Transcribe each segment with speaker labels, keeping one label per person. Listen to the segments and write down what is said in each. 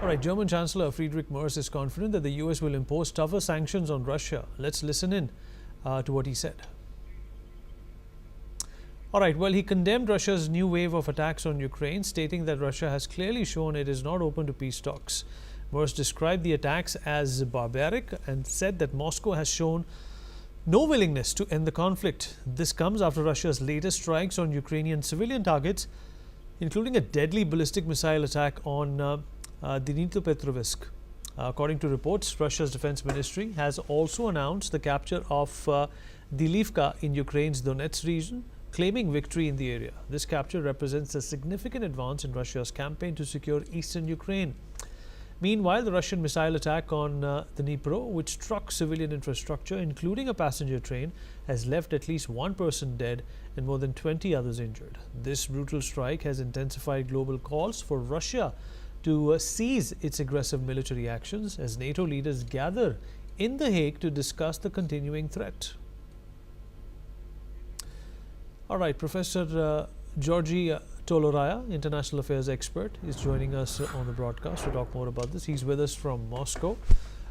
Speaker 1: All right, German Chancellor Friedrich Merz is confident that the US will impose tougher sanctions on Russia. Let's listen in to what he said. All right, well, he condemned Russia's new wave of attacks on Ukraine, stating that Russia has clearly shown it is not open to peace talks. Merz described the attacks as barbaric and said that Moscow has shown no willingness to end the conflict. This comes after Russia's latest strikes on Ukrainian civilian targets, including a deadly ballistic missile attack on Dnipropetrovsk. According to reports, Russia's defense ministry has also announced the capture of Dilivka in Ukraine's Donetsk region, claiming victory in the area. This capture represents a significant advance in Russia's campaign to secure eastern Ukraine. Meanwhile, the Russian missile attack on Dnipro, which struck civilian infrastructure, including a passenger train, has left at least one person dead and more than 20 others injured. This brutal strike has intensified global calls for Russia to cease its aggressive military actions as NATO leaders gather in The Hague to discuss the continuing threat. All right, Professor Georgi Toloraya, international affairs expert, is joining us on the broadcast to talk more about this. He's with us from Moscow.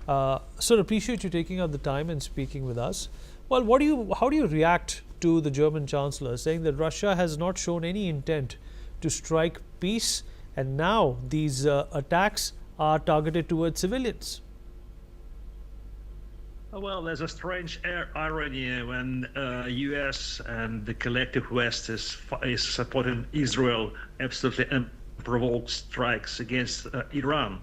Speaker 1: Sir, appreciate you taking out the time and speaking with us. Well, how do you react to the German Chancellor saying that Russia has not shown any intent to strike peace, and now these attacks are targeted towards civilians?
Speaker 2: Well, there's a strange irony when U.S. and the collective West is supporting Israel absolutely unprovoked strikes against Iran,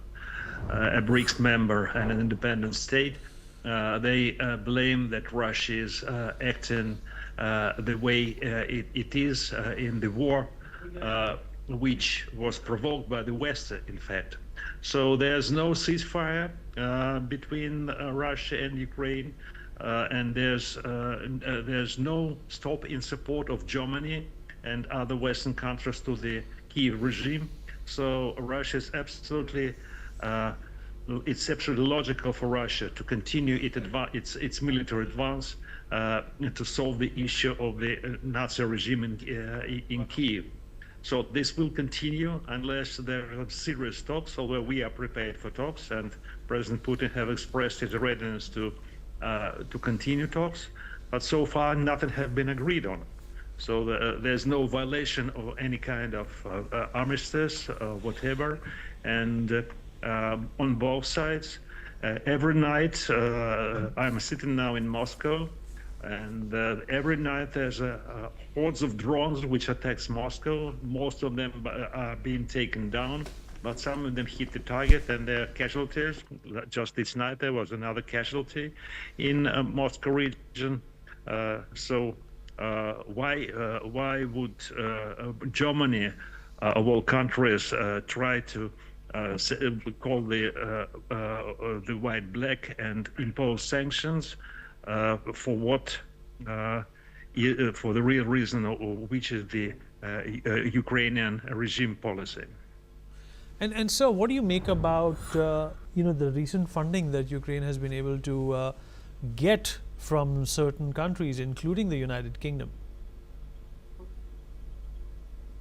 Speaker 2: a BRICS member and an independent state. They blame that Russia is acting the way it is in the war, which was provoked by the West, in fact. So there's no ceasefire between Russia and Ukraine, and there's no stop in support of Germany and other Western countries to the Kiev regime. So Russia is absolutely, it's absolutely logical for Russia to continue its military advance to solve the issue of the Nazi regime in Kiev. So this will continue unless there are serious talks, although we are prepared for talks, and President Putin have expressed his readiness to continue talks. But so far, nothing has been agreed on. So there's no violation of any kind of armistice, whatever. And on both sides, every night, I'm sitting now in Moscow, and every night there's hordes of drones which attacks Moscow. Most of them are being taken down, but some of them hit the target and they're casualties. Just this night there was another casualty in Moscow region. So why would Germany, of all countries, try to call the white black and impose sanctions? For what? For the real reason, which is the Ukrainian regime policy.
Speaker 1: And so, what do you make about the recent funding that Ukraine has been able to get from certain countries, including the United Kingdom?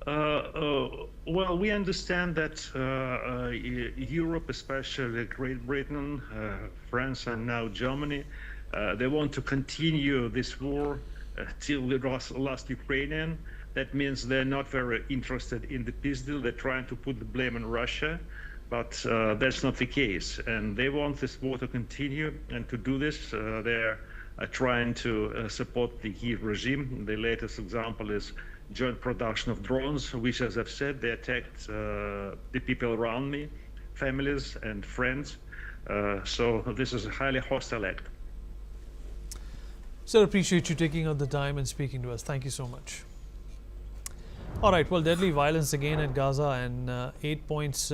Speaker 2: Well, we understand that Europe, especially Great Britain, France, and now Germany, they want to continue this war till the last Ukrainian. That means they're not very interested in the peace deal. They're trying to put the blame on Russia, but that's not the case. And they want this war to continue, and to do this, they're trying to support the Kiev regime. The latest example is joint production of drones, which, as I've said, they attacked the people around me, families and friends. So this is a highly hostile act.
Speaker 1: Sir, appreciate you taking out the time and speaking to us. Thank you so much. All right, well, deadly violence again at Gaza, and 8 points